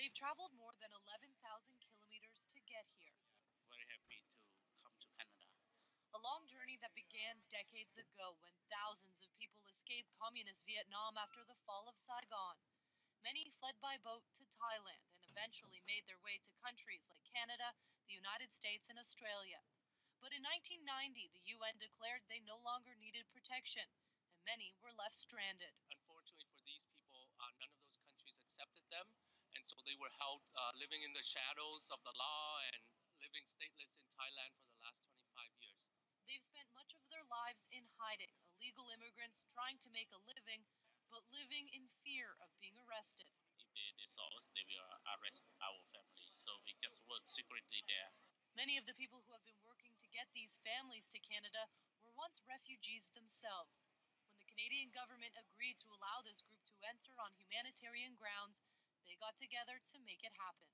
They've traveled more than 11,000 kilometers to get here. Very happy to come to Canada. A long journey that began decades ago when thousands of people escaped communist Vietnam after the fall of Saigon. Many fled by boat to Thailand and eventually made their way to countries like Canada, the United States, and Australia. But in 1990, the UN declared they no longer needed protection, and many were left stranded. Unfortunately for these people, none of those countries accepted them, and so they were held living in the shadows of the law and living stateless in Thailand for the last 25 years. They've spent much of their lives in hiding, illegal immigrants trying to make a living, but living in fear of being arrested. If they saw us, they will arrest our family, so we just work secretly there. Many of the people who have been working to get these families to Canada were once refugees themselves. When the Canadian government agreed to allow this group to enter on humanitarian grounds, they got together to make it happen.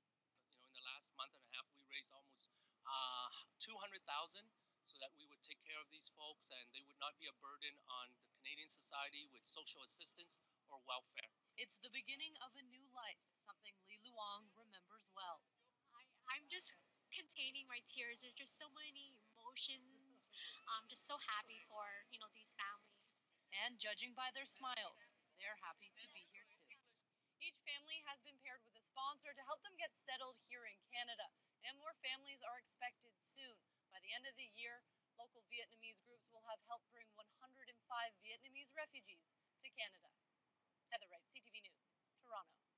In the last month and a half, we raised almost 200,000 so that we would take care of these folks and they would not be a burden on the Canadian society with social assistance or welfare. It's the beginning of a new life, something Li Luong remembers well. I'm just containing my tears. There's just so many emotions. I'm just so happy for, these families. And judging by their smiles, they're happy to be here too. Each family has been paired with a sponsor to help them get settled here in Canada, and more families are expected soon. By the end of the year, local Vietnamese groups will have helped bring 105 Vietnamese refugees to Canada. Heather Wright, CTV News, Toronto.